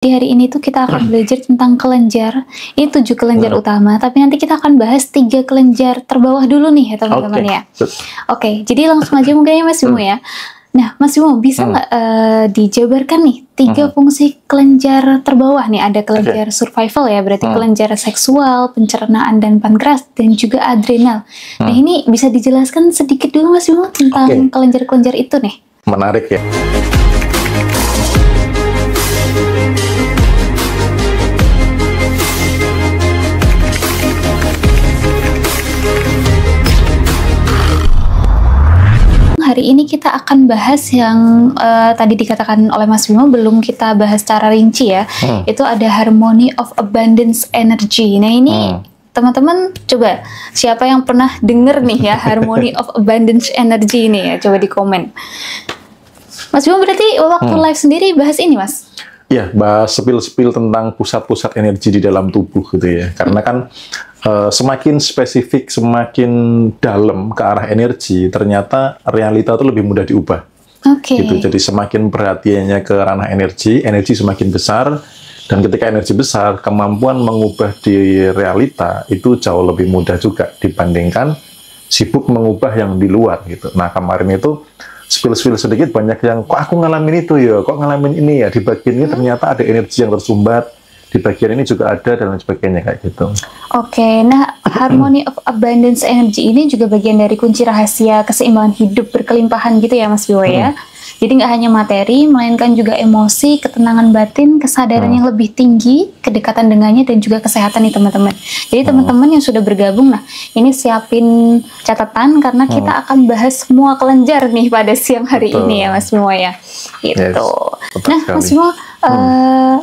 Di hari ini tuh kita akan belajar tentang kelenjar. Ini 7 kelenjar utama, tapi nanti kita akan bahas 3 kelenjar terbawah dulu nih ya teman-teman ya. Oke, jadi langsung aja mungkin ya Mas Bimo ya. Nah, Mas Bimo bisa nggak dijabarkan nih 3 fungsi kelenjar terbawah nih? Ada kelenjar survival ya, berarti kelenjar seksual, pencernaan dan pankreas, dan juga adrenal. Nah, ini bisa dijelaskan sedikit dulu Mas Bimo tentang kelenjar-kelenjar itu nih. Menarik ya. Hari ini kita akan bahas yang tadi dikatakan oleh Mas Bimo, belum kita bahas secara rinci ya. Itu ada Harmony of Abundance Energy. Nah ini teman-teman coba siapa yang pernah denger nih ya Harmony of Abundance Energy ini ya, coba di komen. Mas Bimo berarti waktu live sendiri bahas ini Mas? Iya, bahas sepil-sepil tentang pusat-pusat energi di dalam tubuh gitu ya. Karena kan semakin spesifik, semakin dalam ke arah energi, ternyata realita itu lebih mudah diubah. Gitu. Jadi semakin perhatiannya ke ranah energi, energi semakin besar, dan ketika energi besar, kemampuan mengubah di realita itu jauh lebih mudah juga dibandingkan sibuk mengubah yang di luar gitu. Nah kemarin itu spill-spill sedikit banyak yang kok aku ngalamin itu ya, kok ngalamin ini ya, di bagian ini ternyata ada energi yang tersumbat, di bagian ini juga ada dan lain sebagainya kayak gitu. Nah Harmony of Abundance Energy ini juga bagian dari kunci rahasia keseimbangan hidup berkelimpahan gitu ya Mas Bimo ya. Jadi nggak hanya materi, melainkan juga emosi, ketenangan batin, kesadaran yang lebih tinggi, kedekatan dengannya, dan juga kesehatan nih teman-teman. Jadi teman-teman yang sudah bergabung, nah ini siapin catatan karena kita akan bahas semua kelenjar nih pada siang hari ini ya Mas Bimo ya. Gitu. Nah Mas Bimo,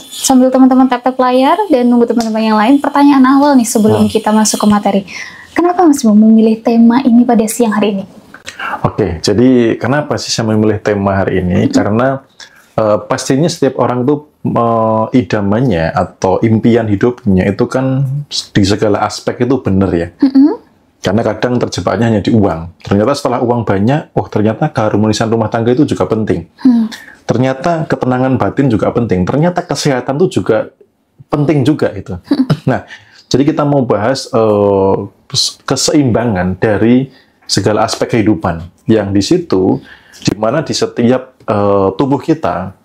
sambil teman-teman tap-tap layar dan nunggu teman-teman yang lain, pertanyaan awal nih sebelum kita masuk ke materi. Kenapa Mas Bimo memilih tema ini pada siang hari ini? Oke, jadi kenapa sih saya memilih tema hari ini? Karena pastinya setiap orang tuh idamannya atau impian hidupnya itu kan di segala aspek itu benar ya. Karena kadang terjebaknya hanya di uang. Ternyata setelah uang banyak, oh ternyata keharmonisan rumah tangga itu juga penting. Ternyata ketenangan batin juga penting. Ternyata kesehatan itu juga penting juga itu. Nah, jadi kita mau bahas keseimbangan dari segala aspek kehidupan yang di situ, di mana di setiap tubuh kita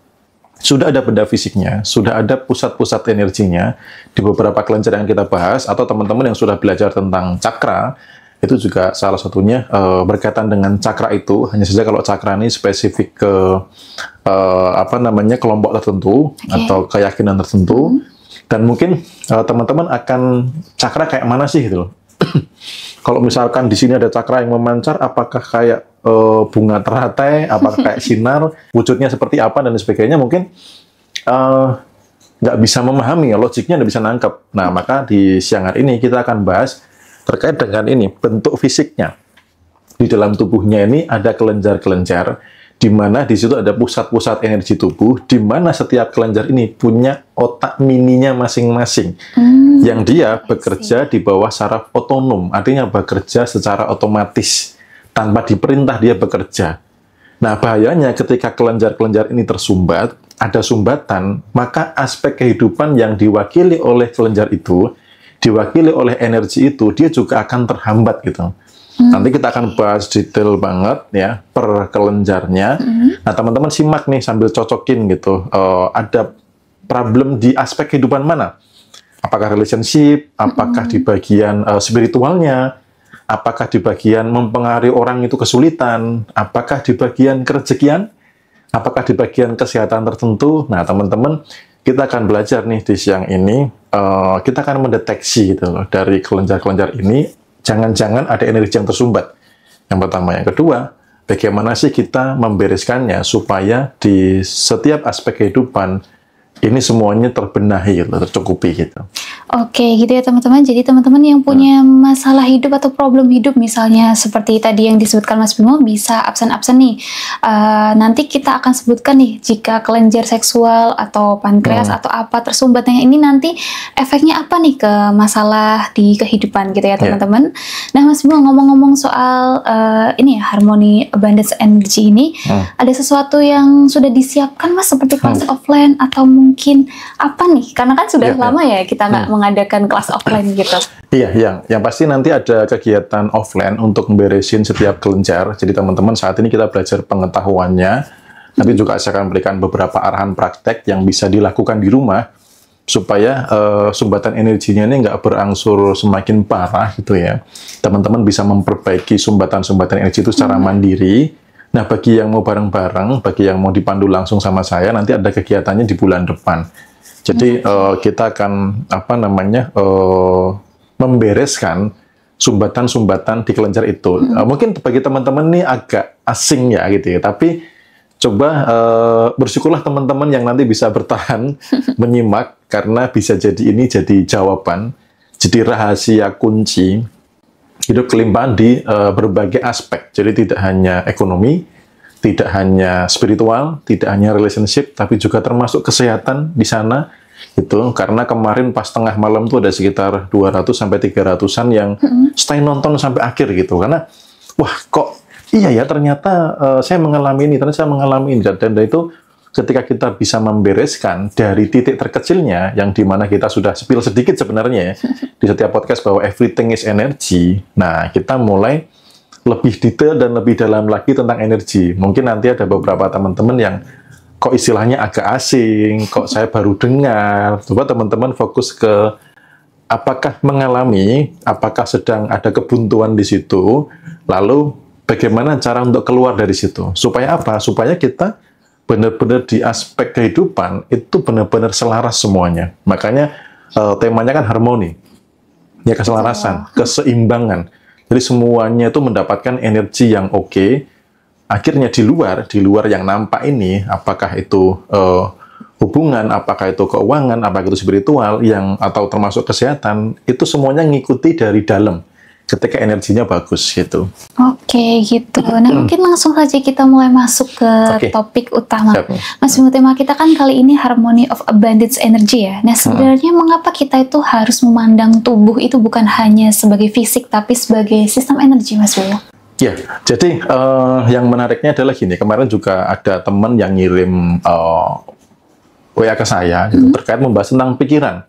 sudah ada benda fisiknya, sudah ada pusat-pusat energinya di beberapa kelenjar yang kita bahas, atau teman-teman yang sudah belajar tentang cakra itu juga salah satunya berkaitan dengan cakra itu. Hanya saja kalau cakra ini spesifik ke kelompok tertentu atau keyakinan tertentu, dan mungkin teman-teman akan cakra kayak mana sih gitu loh. Kalau misalkan di sini ada cakra yang memancar, apakah kayak bunga teratai, apakah kayak sinar, wujudnya seperti apa dan sebagainya, mungkin nggak bisa memahami, logiknya nggak bisa nangkep. Nah, maka di siang hari ini kita akan bahas terkait dengan ini, bentuk fisiknya. Di dalam tubuhnya ini ada kelenjar-kelenjar, di mana di situ ada pusat-pusat energi tubuh, di mana setiap kelenjar ini punya otak mininya masing-masing, yang dia bekerja di bawah saraf otonom, artinya bekerja secara otomatis, tanpa diperintah dia bekerja. Nah, bahayanya ketika kelenjar-kelenjar ini tersumbat, ada sumbatan, maka aspek kehidupan yang diwakili oleh kelenjar itu, diwakili oleh energi itu, dia juga akan terhambat gitu. Nanti kita akan bahas detail banget ya per kelenjarnya. Nah teman-teman simak nih sambil cocokin gitu. Ada problem di aspek kehidupan mana? Apakah relationship? Apakah di bagian spiritualnya? Apakah di bagian mempengaruhi orang itu kesulitan? Apakah di bagian kerezekian? Apakah di bagian kesehatan tertentu? Nah teman-teman kita akan belajar nih di siang ini. Kita akan mendeteksi gitu loh, dari kelenjar-kelenjar ini. Jangan-jangan ada energi yang tersumbat. Yang pertama. Yang kedua, bagaimana sih kita membereskannya supaya di setiap aspek kehidupan ini semuanya terbenahi, tercukupi gitu. Oke, gitu ya teman-teman. Jadi teman-teman yang punya masalah hidup atau problem hidup, misalnya seperti tadi yang disebutkan Mas Bimo, bisa absen-absen nih. Nanti kita akan sebutkan nih, jika kelenjar seksual atau pankreas atau apa tersumbatnya ini nanti efeknya apa nih ke masalah di kehidupan gitu ya teman-teman. Nah Mas Bimo, ngomong-ngomong soal ini ya, Harmony Abundance Energy ini, ada sesuatu yang sudah disiapkan Mas, seperti kelas offline atau mungkin mungkin apa nih? Karena kan sudah Ya, lama ya kita nggak mengadakan kelas offline gitu. Iya, yang pasti nanti ada kegiatan offline untuk memberesin setiap kelenjar. Jadi teman-teman saat ini kita belajar pengetahuannya, nanti juga saya akan berikan beberapa arahan praktek yang bisa dilakukan di rumah, supaya sumbatan energinya ini nggak berangsur semakin parah gitu ya. Teman-teman bisa memperbaiki sumbatan-sumbatan energi itu secara mandiri. Nah, bagi yang mau bareng-bareng, bagi yang mau dipandu langsung sama saya, nanti ada kegiatannya di bulan depan. Jadi kita akan membereskan sumbatan-sumbatan di kelenjar itu. Mungkin bagi teman-teman ini agak asing ya gitu ya, tapi coba bersyukurlah teman-teman yang nanti bisa bertahan menyimak, karena bisa jadi ini jadi jawaban, jadi rahasia kunci hidup kelimpahan di berbagai aspek. Jadi tidak hanya ekonomi, tidak hanya spiritual, tidak hanya relationship, tapi juga termasuk kesehatan di sana. Gitu, karena kemarin pas tengah malam tuh ada sekitar 200 sampai 300-an yang stay nonton sampai akhir gitu. Karena wah kok iya ya, ternyata saya mengalami ini, ternyata saya mengalami ini, dan itu ketika kita bisa membereskan dari titik terkecilnya, yang dimana kita sudah spill sedikit sebenarnya di setiap podcast bahwa everything is energy. Nah, kita mulai lebih detail dan lebih dalam lagi tentang energi. Mungkin nanti ada beberapa teman-teman yang kok istilahnya agak asing, kok saya baru dengar. Coba teman-teman fokus ke apakah mengalami, apakah sedang ada kebuntuan di situ, lalu bagaimana cara untuk keluar dari situ. Supaya apa? Supaya kita benar-benar di aspek kehidupan itu benar-benar selaras semuanya. Makanya temanya kan harmoni, ya, keselarasan, keseimbangan. Jadi semuanya itu mendapatkan energi yang oke. Akhirnya di luar yang nampak ini, apakah itu hubungan, apakah itu keuangan, apakah itu spiritual, atau termasuk kesehatan, itu semuanya ngikuti dari dalam ketika energinya bagus gitu. Oke, gitu. Nah, mungkin langsung saja kita mulai masuk ke topik utama. Mas Bimo, tema kita kan kali ini Harmony of Abundance Energy ya. Nah, sebenarnya mengapa kita itu harus memandang tubuh itu bukan hanya sebagai fisik, tapi sebagai sistem energi, Mas Bimo? Ya, jadi yang menariknya adalah gini, kemarin juga ada teman yang ngirim WA ke saya gitu, terkait membahas tentang pikiran.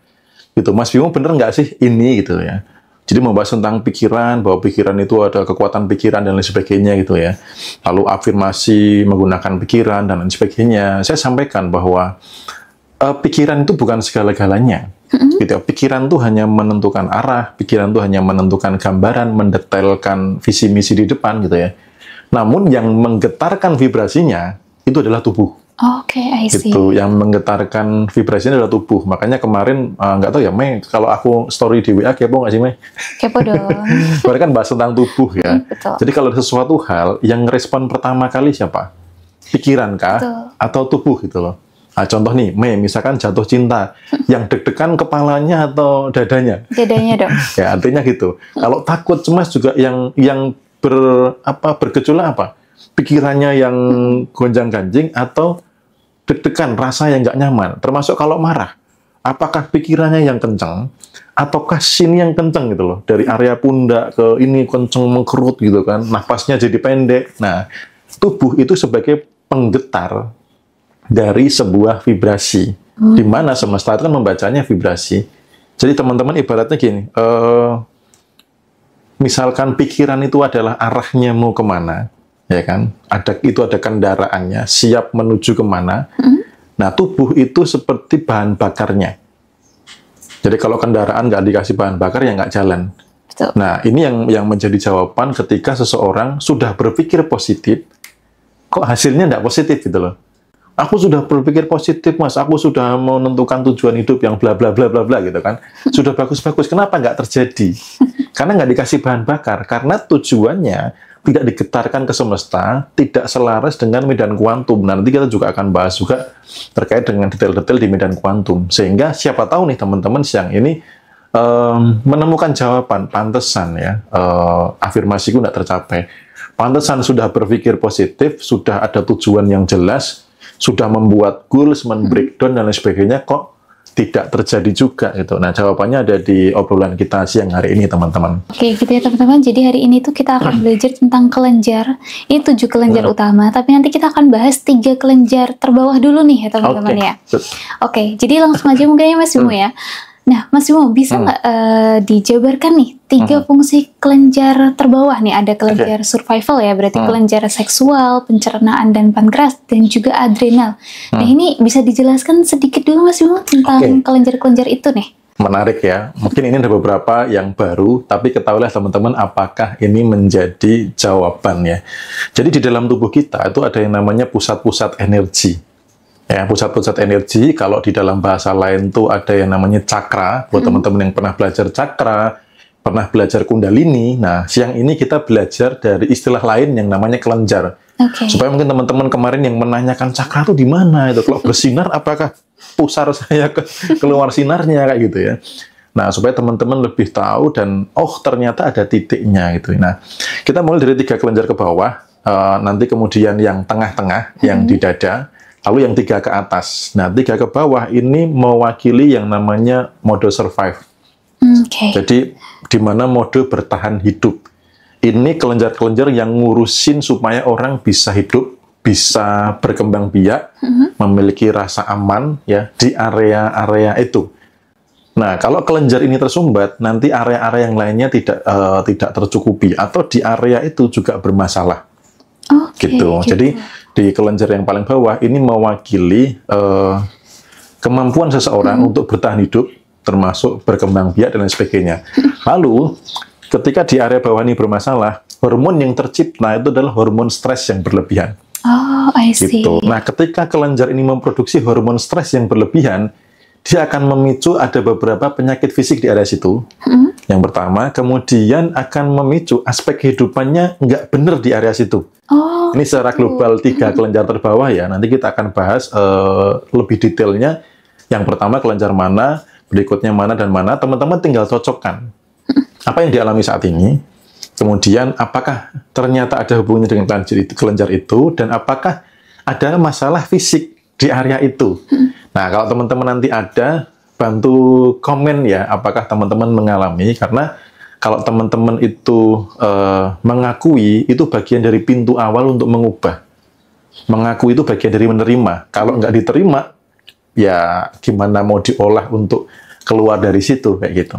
Gitu, Mas Bimo bener nggak sih ini gitu ya? Jadi membahas tentang pikiran, bahwa pikiran itu ada kekuatan pikiran dan lain sebagainya gitu ya. Lalu afirmasi menggunakan pikiran dan lain sebagainya. Saya sampaikan bahwa pikiran itu bukan segala-galanya. Gitu. Pikiran itu hanya menentukan arah, pikiran itu hanya menentukan gambaran, mendetailkan visi misi di depan gitu ya. Namun yang menggetarkan vibrasinya itu adalah tubuh. Oke, I see. Itu yang menggetarkan vibrasinya adalah tubuh. Makanya kemarin nggak tahu ya, Mei, kalau aku story di WA kepo nggak sih, Mei? Kepo dong. Kemarin kan bahas tentang tubuh ya. Betul. Jadi kalau ada sesuatu hal yang respon pertama kali siapa? Pikiran kah? Betul. Atau tubuh gitu loh. Nah, contoh nih, Mei, misalkan jatuh cinta, yang deg-degan kepalanya atau dadanya? Dadanya dong. Ya, artinya gitu. Kalau takut, cemas juga yang bergejolak apa? Pikirannya yang gonjang-ganjing atau deg-degan, rasa yang nggak nyaman. Termasuk kalau marah, apakah pikirannya yang kencang ataukah sini yang kencang gitu loh, dari area pundak ke ini kencang mengkerut gitu kan, nafasnya jadi pendek. Nah, tubuh itu sebagai penggetar dari sebuah vibrasi, di mana semesta itu kan membacanya vibrasi. Jadi teman-teman ibaratnya gini, misalkan pikiran itu adalah arahnya mau kemana, ya kan? Itu ada kendaraannya, siap menuju kemana. Nah, tubuh itu seperti bahan bakarnya. Jadi kalau kendaraan nggak dikasih bahan bakar, ya nggak jalan. Betul. Nah, ini yang menjadi jawaban ketika seseorang sudah berpikir positif, kok hasilnya nggak positif gitu loh. Aku sudah berpikir positif, Mas. Aku sudah menentukan tujuan hidup yang bla bla bla bla bla gitu kan. Sudah bagus-bagus. Kenapa nggak terjadi? Karena nggak dikasih bahan bakar. Karena tujuannya tidak digetarkan ke semesta, tidak selaras dengan medan kuantum. Nah, nanti kita juga akan bahas juga terkait dengan detail-detail di medan kuantum. Sehingga siapa tahu nih teman-teman siang ini menemukan jawaban, pantesan ya, afirmasiku nggak tercapai. Pantesan sudah berpikir positif, sudah ada tujuan yang jelas, sudah membuat goals, men-breakdown dan lain sebagainya, kok tidak terjadi juga gitu. Nah, jawabannya ada di obrolan kita siang hari ini, teman-teman. Oke, gitu ya teman-teman. Jadi hari ini tuh kita akan belajar tentang kelenjar. Ini 7 kelenjar utama, tapi nanti kita akan bahas 3 kelenjar terbawah dulu nih ya teman-teman ya. Oke, jadi langsung aja mungkin ya Mas Bimo ya. Nah, Mas Bimo bisa nggak dijabarkan nih 3 fungsi kelenjar terbawah nih? Ada kelenjar survival ya, berarti kelenjar seksual, pencernaan dan pankreas, dan juga adrenal. Nah, ini bisa dijelaskan sedikit dulu Mas Bimo tentang kelenjar-kelenjar itu nih? Menarik ya. Mungkin ini ada beberapa yang baru, tapi ketahuilah teman-teman apakah ini menjadi jawaban ya. Jadi di dalam tubuh kita itu ada yang namanya pusat-pusat energi. Ya, pusat-pusat energi, kalau di dalam bahasa lain tuh ada yang namanya cakra. Buat teman-teman yang pernah belajar cakra, pernah belajar kundalini. Nah, siang ini kita belajar dari istilah lain yang namanya kelenjar. Supaya mungkin teman-teman kemarin yang menanyakan cakra itu di mana itu, kalau bersinar apakah pusar saya keluar sinarnya kayak gitu ya. Nah, supaya teman-teman lebih tahu dan ternyata ada titiknya gitu. Nah, kita mulai dari 3 kelenjar ke bawah, nanti kemudian yang tengah-tengah, yang di dada, lalu yang 3 ke atas. Nah, 3 ke bawah ini mewakili yang namanya mode survive. Jadi, di mana mode bertahan hidup. Ini kelenjar-kelenjar yang ngurusin supaya orang bisa hidup, bisa berkembang biak, memiliki rasa aman ya di area-area itu. Nah, kalau kelenjar ini tersumbat, nanti area-area yang lainnya tidak tercukupi, atau di area itu juga bermasalah. Gitu. Jadi di kelenjar yang paling bawah ini mewakili kemampuan seseorang untuk bertahan hidup, termasuk berkembang biak dan lain sebagainya. Lalu ketika di area bawah ini bermasalah, hormon yang tercipta itu adalah hormon stres yang berlebihan. I see. Gitu. Nah, ketika kelenjar ini memproduksi hormon stres yang berlebihan, dia akan memicu ada beberapa penyakit fisik di area situ. Yang pertama, kemudian akan memicu aspek kehidupannya nggak benar di area situ. Ini secara global 3 kelenjar terbawah ya. Nanti kita akan bahas lebih detailnya. Yang pertama kelenjar mana, berikutnya mana dan mana. Teman-teman tinggal cocokkan apa yang dialami saat ini. Kemudian apakah ternyata ada hubungannya dengan kelenjar itu, dan apakah ada masalah fisik di area itu. Nah, kalau teman-teman nanti ada, bantu komen ya, apakah teman-teman mengalami, karena kalau teman-teman itu mengakui, itu bagian dari pintu awal untuk mengubah. Mengakui itu bagian dari menerima. Kalau nggak diterima, ya gimana mau diolah untuk keluar dari situ, kayak gitu.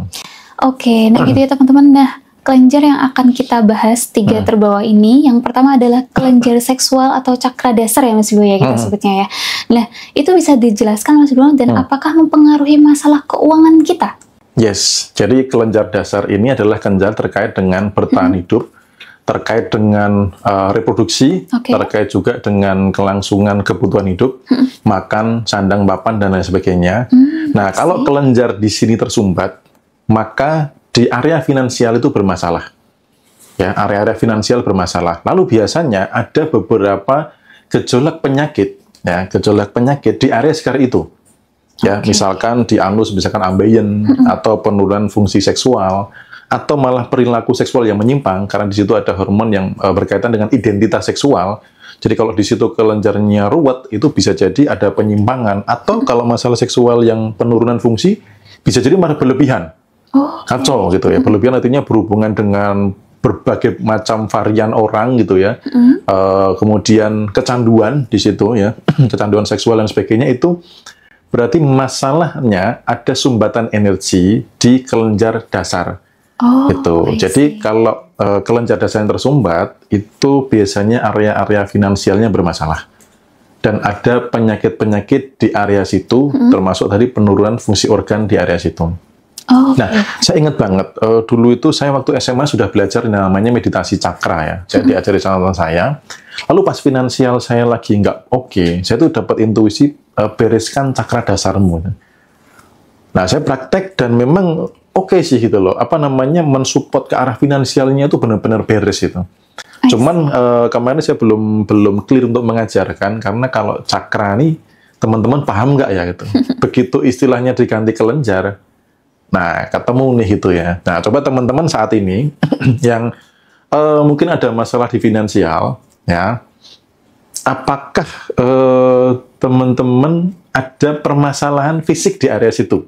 Oke, nah gitu ya teman-teman. Nah, kelenjar yang akan kita bahas 3 terbawah ini, yang pertama adalah kelenjar seksual atau cakra dasar ya Mas Bimo ya kita sebutnya ya. Nah, itu bisa dijelaskan Mas Bimo, dan apakah mempengaruhi masalah keuangan kita? Yes, jadi kelenjar dasar ini adalah kelenjar terkait dengan bertahan hidup, terkait dengan reproduksi, terkait juga dengan kelangsungan kebutuhan hidup, makan, sandang, papan, dan lain sebagainya. Nah, kalau kelenjar di sini tersumbat, maka di area finansial itu bermasalah. Ya, area-area finansial bermasalah. Lalu biasanya ada beberapa gejolak penyakit, ya, gejolak penyakit di area sekitar itu. Ya, misalkan di anus, misalkan ambeien, atau penurunan fungsi seksual, atau malah perilaku seksual yang menyimpang, karena di situ ada hormon yang berkaitan dengan identitas seksual. Jadi kalau di situ kelenjarnya ruwet, itu bisa jadi ada penyimpangan, atau kalau masalah seksual yang penurunan fungsi, bisa jadi malah berlebihan. Kacau gitu ya. Berlebihan artinya berhubungan dengan berbagai macam varian orang gitu ya. Kemudian kecanduan di situ ya, kecanduan seksual dan sebagainya, itu berarti masalahnya ada sumbatan energi di kelenjar dasar. Gitu. Jadi kalau kelenjar dasar yang tersumbat, itu biasanya area-area finansialnya bermasalah. Dan ada penyakit-penyakit di area situ, termasuk tadi penurunan fungsi organ di area situ. Nah, saya ingat banget, dulu itu saya waktu SMA sudah belajar namanya meditasi cakra ya. Saya diajari sama teman saya. Lalu pas finansial saya lagi nggak oke, saya tuh dapat intuisi, bereskan cakra dasarmu. Nah, saya praktek dan memang oke sih gitu loh. Apa namanya, mensupport ke arah finansialnya itu benar-benar beres itu. Cuman kemarin saya belum clear untuk mengajarkan, karena kalau cakra nih, teman-teman paham nggak ya gitu. Begitu istilahnya diganti kelenjar, nah, ketemu nih gitu ya. Nah, coba teman-teman saat ini yang mungkin ada masalah di finansial, ya, apakah teman-teman ada permasalahan fisik di area situ.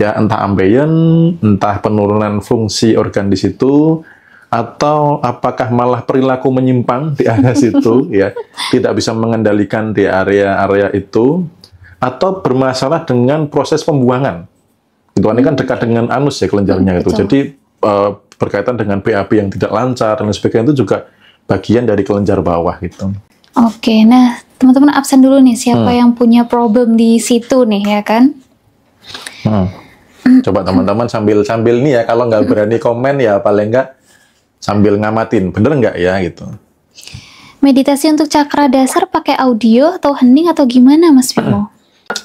Ya, entah ambeien, entah penurunan fungsi organ di situ, atau apakah malah perilaku menyimpang di area situ, ya, tidak bisa mengendalikan di area-area itu, atau bermasalah dengan proses pembuangan. Itu ini kan dekat dengan anus ya kelenjarnya itu. Betul. Jadi berkaitan dengan BAB yang tidak lancar dan sebagainya itu juga bagian dari kelenjar bawah gitu. Oke, nah teman-teman absen dulu nih, siapa yang punya problem di situ nih ya kan? Coba teman-teman sambil nih ya, kalau nggak berani komen ya paling nggak sambil ngamatin, bener nggak ya gitu. Meditasi untuk cakra dasar pakai audio atau hening atau gimana Mas Bimo?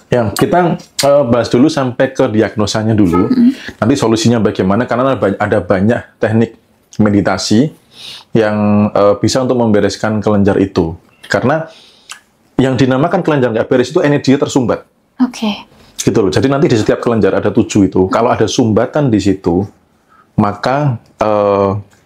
Ya, kita bahas dulu sampai ke diagnosanya dulu. Nanti solusinya bagaimana, karena ada banyak teknik meditasi yang bisa untuk membereskan kelenjar itu. Karena yang dinamakan kelenjar nggak beres itu energinya tersumbat. Oke. Gitu loh. Jadi nanti di setiap kelenjar ada 7 itu. Kalau ada sumbatan di situ, maka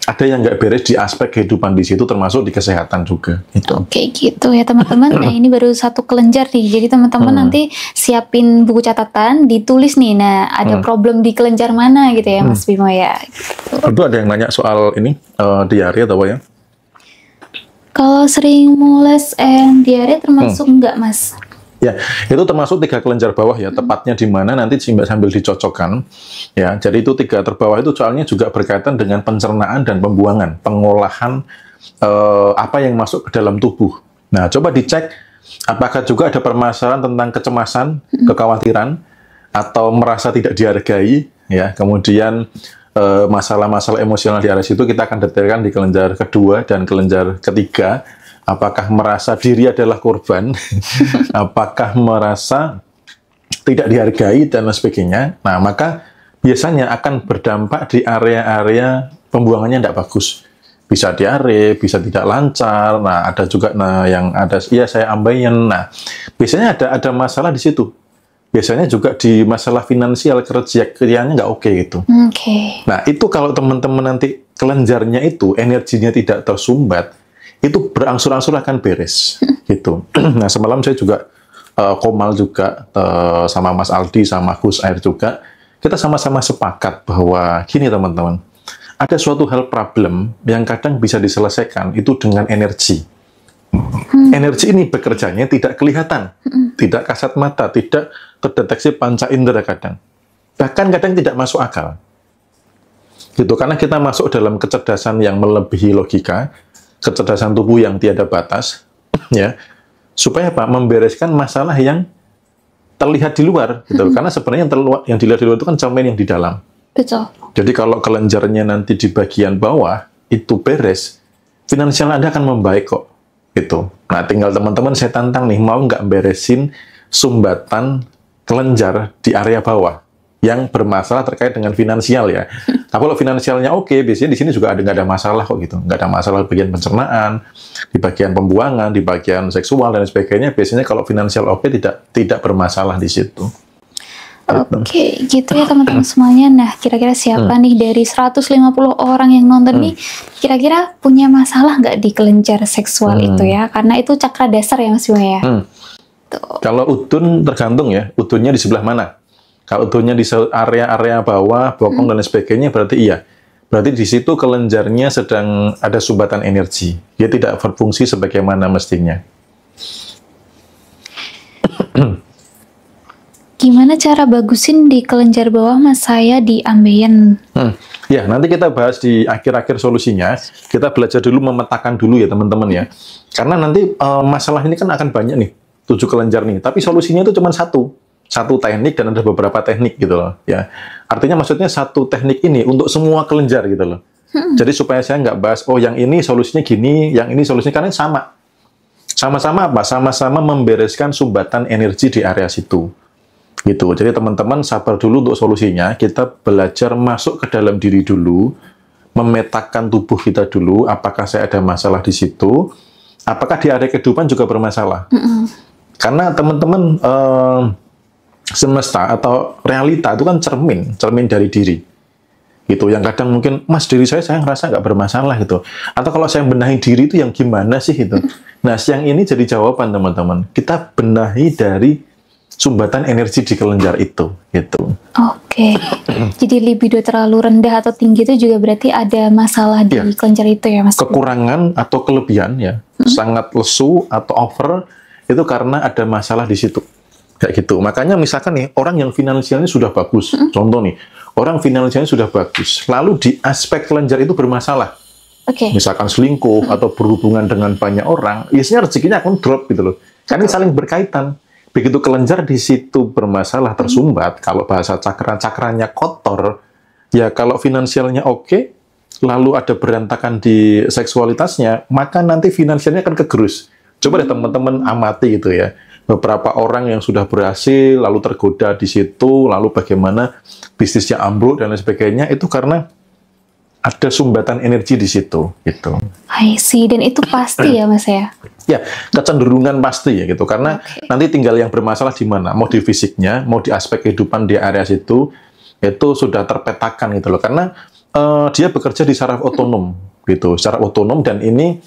ada yang nggak beres di aspek kehidupan di situ, termasuk di kesehatan juga. Gitu. Oke, gitu ya teman-teman. Nah, ini baru satu kelenjar nih. Jadi teman-teman nanti siapin buku catatan, ditulis nih. Nah, ada problem di kelenjar mana gitu ya, Mas Bimo ya. Gitu. Itu ada yang nanya soal ini diare atau apa ya? Kalau sering mules and diare termasuk enggak, Mas? Ya, itu termasuk 3 kelenjar bawah ya, tepatnya di mana nanti sambil dicocokkan. Ya, jadi itu 3 terbawah itu soalnya juga berkaitan dengan pencernaan dan pembuangan, pengolahan apa yang masuk ke dalam tubuh. Nah, coba dicek apakah juga ada permasalahan tentang kecemasan, kekhawatiran, atau merasa tidak dihargai, ya. Kemudian masalah-masalah emosional di area situ kita akan detailkan di kelenjar kedua dan kelenjar ketiga. Apakah merasa diri adalah korban, apakah merasa tidak dihargai, dan sebagainya. Nah, maka biasanya akan berdampak di area-area pembuangannya tidak bagus. Bisa diare, bisa tidak lancar. Nah, ada juga yang ada, iya saya ambeien. Nah, biasanya ada masalah di situ. Biasanya juga di masalah finansial, kerjanya nggak oke gitu. Oke. Nah, itu kalau teman-teman nanti kelenjarnya itu energinya tidak tersumbat, itu berangsur-angsur akan beres gitu. Nah, semalam saya juga komal juga sama Mas Aldi sama Gus Air juga, kita sama-sama sepakat bahwa gini teman-teman, ada suatu hal problem yang kadang bisa diselesaikan itu dengan energi. Energi ini bekerjanya tidak kelihatan, tidak kasat mata, tidak terdeteksi panca indera kadang. Bahkan kadang tidak masuk akal. Gitu, karena kita masuk dalam kecerdasan yang melebihi logika, kecerdasan tubuh yang tiada batas, ya, supaya apa? Membereskan masalah yang terlihat di luar, gitu. Karena sebenarnya yang dilihat di luar itu kan cermin yang di dalam. Betul. Jadi kalau kelenjarnya nanti di bagian bawah itu beres, finansial Anda akan membaik kok. Gitu. Nah, tinggal teman-teman saya tantang nih, mau nggak beresin sumbatan kelenjar di area bawah yang bermasalah terkait dengan finansial ya. Nah, kalau finansialnya oke, biasanya di sini juga nggak ada masalah kok gitu. Nggak ada masalah di bagian pencernaan, di bagian pembuangan, di bagian seksual dan sebagainya. Biasanya kalau finansial oke, tidak bermasalah di situ. Oke, gitu ya teman-teman semuanya. Nah, kira-kira siapa nih dari 150 orang yang nonton nih, kira-kira punya masalah nggak di kelenjar seksual itu ya? Karena itu cakra dasar ya Mas Bimo ya? Kalau udun tergantung ya, udunnya di sebelah mana. Kalau udunnya di area-area bawah, bokong dan sebagainya, berarti iya. Berarti di situ kelenjarnya sedang ada sumbatan energi. Dia tidak berfungsi sebagaimana mestinya. Gimana cara bagusin di kelenjar bawah Mas? Saya di ambeien. Ya, nanti kita bahas di akhir-akhir solusinya. Kita belajar dulu, memetakan dulu ya teman-teman ya. Karena nanti masalah ini kan akan banyak nih, 7 kelenjar nih. Tapi solusinya itu cuma satu teknik dan ada beberapa teknik gitu loh. Ya, artinya maksudnya satu teknik ini untuk semua kelenjar gitu loh. Jadi supaya saya nggak bahas, oh yang ini solusinya gini, yang ini solusinya, karena sama-sama apa? Sama-sama membereskan sumbatan energi di area situ. Gitu. Jadi teman-teman sabar dulu untuk solusinya. Kita belajar masuk ke dalam diri dulu, memetakan tubuh kita dulu. Apakah saya ada masalah di situ? Apakah di area kehidupan juga bermasalah? Karena teman-teman semesta atau realita itu kan cermin dari diri. Gitu. Yang kadang mungkin, Mas, diri saya ngerasa nggak bermasalah gitu. Atau kalau saya benahi diri itu yang gimana sih gitu. Nah, yang ini jadi jawaban teman-teman. Kita benahi dari sumbatan energi di kelenjar itu, gitu. Oke. Jadi libido terlalu rendah atau tinggi itu juga berarti ada masalah di kelenjar itu ya, Mas? Kekurangan atau kelebihan ya, sangat lesu atau over, itu karena ada masalah di situ. Kayak gitu. Makanya misalkan nih, orang yang finansialnya sudah bagus, contoh nih, orang finansialnya sudah bagus, lalu di aspek kelenjar itu bermasalah. Misalkan selingkuh atau berhubungan dengan banyak orang, biasanya rezekinya akan drop gitu loh. Karena saling berkaitan. Begitu kelenjar di situ bermasalah, tersumbat, kalau bahasa cakranya kotor, ya kalau finansialnya oke, lalu ada berantakan di seksualitasnya, maka nanti finansialnya akan kegerus. Coba deh teman-teman amati gitu ya. Beberapa orang yang sudah berhasil, lalu tergoda di situ, lalu bagaimana bisnisnya ambruk dan lain sebagainya, itu karena ada sumbatan energi di situ, gitu. I see, dan itu pasti ya, Mas ya? Ya, kecenderungan pasti ya gitu, karena nanti tinggal yang bermasalah di mana, mau di fisiknya, mau di aspek kehidupan di area situ, itu sudah terpetakan gitu loh, karena dia bekerja di saraf otonom, gitu, saraf otonom, dan ini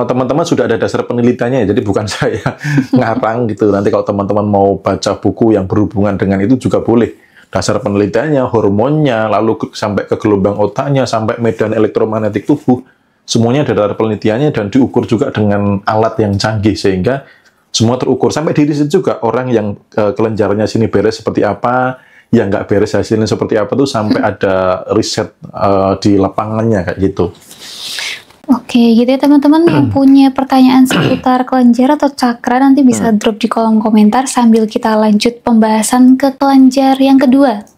teman-teman sudah ada dasar penelitiannya, jadi bukan saya ngarang gitu. Nanti kalau teman-teman mau baca buku yang berhubungan dengan itu juga boleh. Dasar penelitiannya, hormonnya, lalu sampai ke gelombang otaknya, sampai medan elektromagnetik tubuh, semuanya ada dasar penelitiannya dan diukur juga dengan alat yang canggih, sehingga semua terukur. Sampai di situ juga orang yang kelenjarnya sini beres seperti apa, yang nggak beres hasilnya seperti apa, tuh sampai ada riset di lapangannya kayak gitu. Oke, gitu ya teman-teman. Yang punya pertanyaan seputar kelenjar atau cakra nanti bisa drop di kolom komentar sambil kita lanjut pembahasan ke kelenjar yang kedua.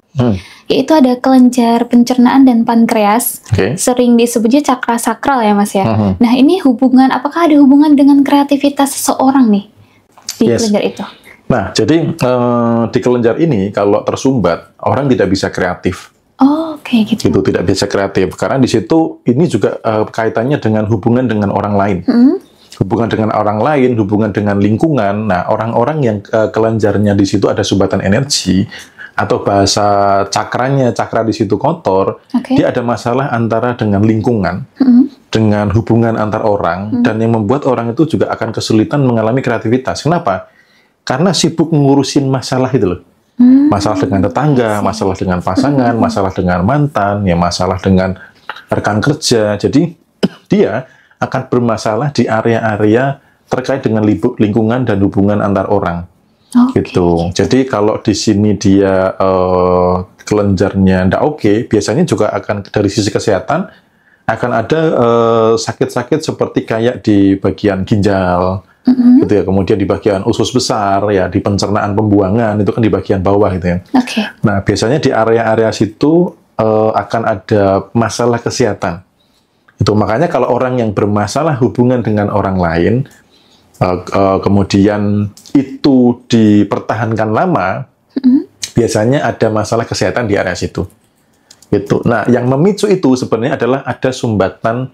Yaitu ada kelenjar pencernaan dan pankreas. Sering disebutnya cakra sakral ya, Mas ya. Nah, ini apakah ada hubungan dengan kreativitas seseorang nih di kelenjar itu? Nah, jadi di kelenjar ini kalau tersumbat, orang tidak bisa kreatif. Gitu. Itu tidak bisa kreatif karena di situ ini juga kaitannya dengan hubungan dengan orang lain, hubungan dengan orang lain, hubungan dengan lingkungan. Nah, orang-orang yang kelenjarnya di situ ada sumbatan energi atau bahasa cakranya, cakra di situ kotor, dia ada masalah antara dengan lingkungan, dengan hubungan antar orang, dan yang membuat orang itu juga akan kesulitan mengalami kreativitas. Kenapa? Karena sibuk ngurusin masalah itu loh. Masalah dengan tetangga, masalah dengan pasangan, masalah dengan mantan, ya masalah dengan rekan kerja. Jadi dia akan bermasalah di area-area terkait dengan lingkungan dan hubungan antar orang. Gitu. Jadi kalau di sini dia kelenjarnya tidak oke, biasanya juga akan dari sisi kesehatan akan ada sakit-sakit seperti kayak di bagian ginjal. Gitu ya, kemudian di bagian usus besar ya, di pencernaan pembuangan itu kan di bagian bawah gitu ya. Nah, biasanya di area-area situ akan ada masalah kesehatan. Itu makanya kalau orang yang bermasalah hubungan dengan orang lain, kemudian itu dipertahankan lama, biasanya ada masalah kesehatan di area situ. Gitu. Nah, yang memicu itu sebenarnya adalah ada sumbatan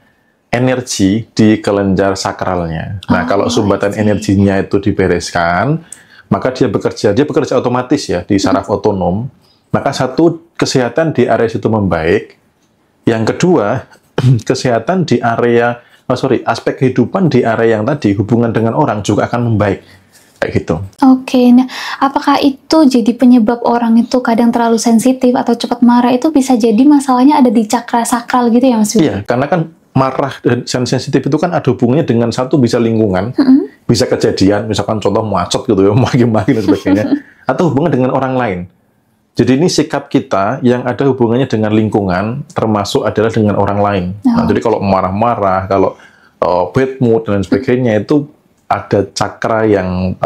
energi di kelenjar sakralnya. Nah, kalau sumbatan energinya itu dibereskan, maka dia bekerja otomatis ya di saraf otonom. Maka satu, kesehatan di area situ membaik. Yang kedua, kesehatan di area, aspek kehidupan di area yang tadi, hubungan dengan orang juga akan membaik. Kayak gitu. Nah, apakah itu jadi penyebab orang itu kadang terlalu sensitif atau cepat marah? Itu bisa jadi masalahnya ada di cakra sakral gitu ya, Mas? Iya, karena kan marah dan sensitif itu kan ada hubungannya dengan satu, bisa lingkungan, bisa kejadian, misalkan contoh macet gitu ya, maki-maki dan sebagainya, atau hubungan dengan orang lain. Jadi ini sikap kita yang ada hubungannya dengan lingkungan, termasuk adalah dengan orang lain. Nah, jadi kalau marah-marah, kalau bad mood dan sebagainya, itu ada cakra yang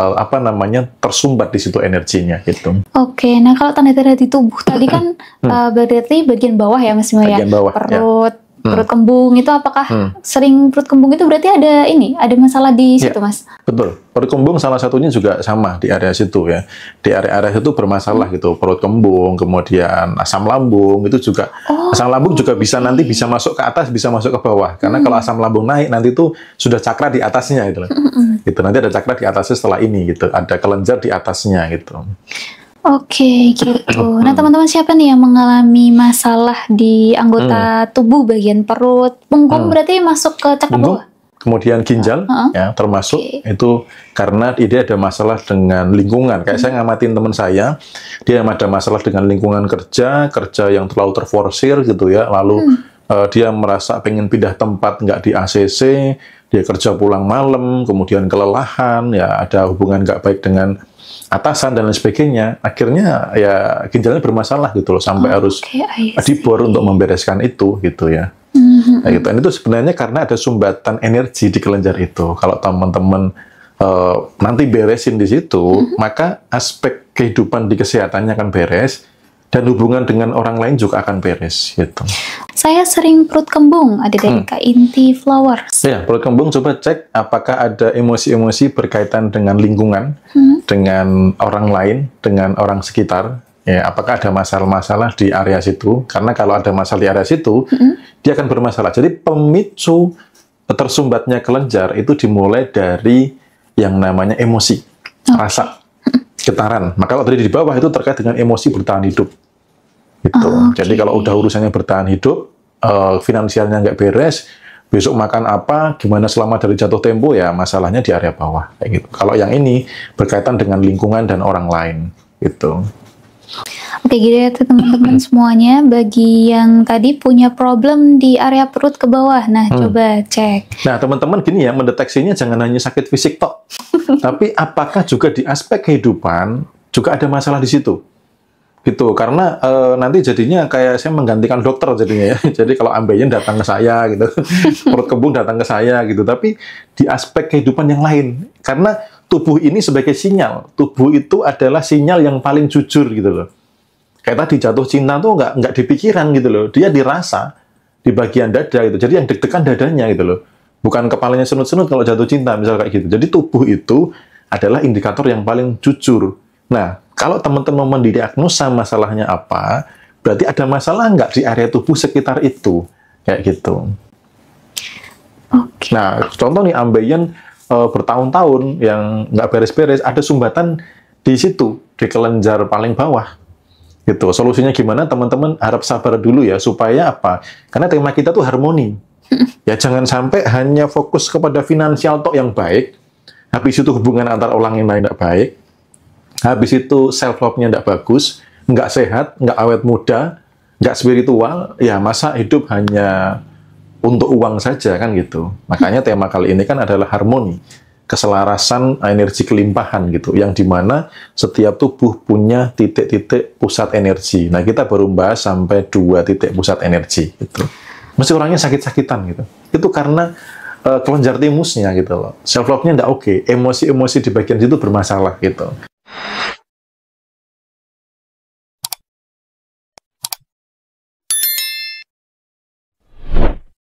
tersumbat di situ energinya gitu. Nah kalau tanda-tanda di tubuh tadi kan berarti bagian bawah ya, Mas Bimo ya? Bagian bawah, perut, perut kembung itu apakah sering perut kembung itu berarti ada masalah di situ, Mas? Betul. Perut kembung salah satunya juga sama di area situ ya. Di area-area situ bermasalah gitu. Perut kembung, kemudian asam lambung itu juga. Asam lambung juga nanti bisa masuk ke atas, bisa masuk ke bawah. Karena kalau asam lambung naik nanti itu sudah cakra di atasnya gitu. Gitu. Nanti ada cakra di atasnya setelah ini gitu. Ada kelenjar di atasnya gitu. Gitu. Nah, teman-teman siapa nih yang mengalami masalah di anggota tubuh bagian perut, punggung berarti masuk ke cakra bawah? kemudian ginjal, ya termasuk itu karena dia ada masalah dengan lingkungan. Kayak saya ngamatin teman saya, dia ada masalah dengan lingkungan kerja yang terlalu terforsir gitu ya, lalu dia merasa pengen pindah tempat nggak di ACC, dia kerja pulang malam, kemudian kelelahan, ya ada hubungan nggak baik dengan atasan dan lain sebagainya, akhirnya ya ginjalnya bermasalah gitu loh, sampai harus dibor untuk membereskan itu gitu ya. Nah, gitu. Dan itu sebenarnya karena ada sumbatan energi di kelenjar itu. Kalau teman-teman nanti beresin di situ, maka aspek kehidupan di kesehatannya akan beres, dan hubungan dengan orang lain juga akan beres gitu. Saya sering perut kembung, ada dari Kak Inti Flowers. Ya, perut kembung coba cek apakah ada emosi-emosi berkaitan dengan lingkungan, dengan orang lain, dengan orang sekitar. Ya, apakah ada masalah-masalah di area situ? Karena kalau ada masalah di area situ, dia akan bermasalah. Jadi pemicu tersumbatnya kelenjar itu dimulai dari yang namanya emosi, rasa, getaran. Maka kalau tadi di bawah itu terkait dengan emosi bertahan hidup. Gitu. Jadi kalau udah urusannya bertahan hidup, finansialnya nggak beres, besok makan apa, gimana selama dari jatuh tempo, ya masalahnya di area bawah. Kayak gitu. Kalau yang ini berkaitan dengan lingkungan dan orang lain. Gitu. Oke, gitu ya teman-teman semuanya. Bagi yang tadi punya problem di area perut ke bawah, nah coba cek. Nah teman-teman gini ya, mendeteksinya jangan hanya sakit fisik tok, tapi apakah juga di aspek kehidupan juga ada masalah di situ. Gitu, karena nanti jadinya kayak saya menggantikan dokter jadinya ya. Jadi kalau ambeien datang ke saya gitu, perut kembung datang ke saya gitu, tapi di aspek kehidupan yang lain. Karena tubuh ini sebagai sinyal, tubuh itu adalah sinyal yang paling jujur gitu loh. Kayak tadi jatuh cinta tuh nggak di pikiran gitu loh, dia dirasa di bagian dada gitu. Jadi yang deg-degan dadanya gitu loh, bukan kepalanya senut-senut kalau jatuh cinta misal kayak gitu. Jadi tubuh itu adalah indikator yang paling jujur. Nah, kalau teman-teman mendiagnosa masalahnya apa, berarti ada masalah nggak di area tubuh sekitar itu, kayak gitu. Nah, contoh nih ambeien bertahun-tahun yang nggak beres-beres, ada sumbatan di situ, di kelenjar paling bawah. Gitu. Solusinya gimana? Teman-teman harap sabar dulu ya, supaya apa? Karena tema kita tuh harmoni. Ya jangan sampai hanya fokus kepada finansial tok yang baik, habis itu hubungan antar orang yang lain tidak baik, habis itu self-love-nya tidak bagus, nggak sehat, nggak awet muda, nggak spiritual, ya masa hidup hanya untuk uang saja kan gitu. Makanya tema kali ini kan adalah harmoni, keselarasan energi kelimpahan gitu, yang dimana setiap tubuh punya titik-titik pusat energi. Nah kita baru bahas sampai 2 titik pusat energi gitu. Mesti orangnya sakit-sakitan gitu. Itu karena kelenjar timusnya gitu loh. Self-love-nya nggak oke, emosi-emosi di bagian situ bermasalah gitu.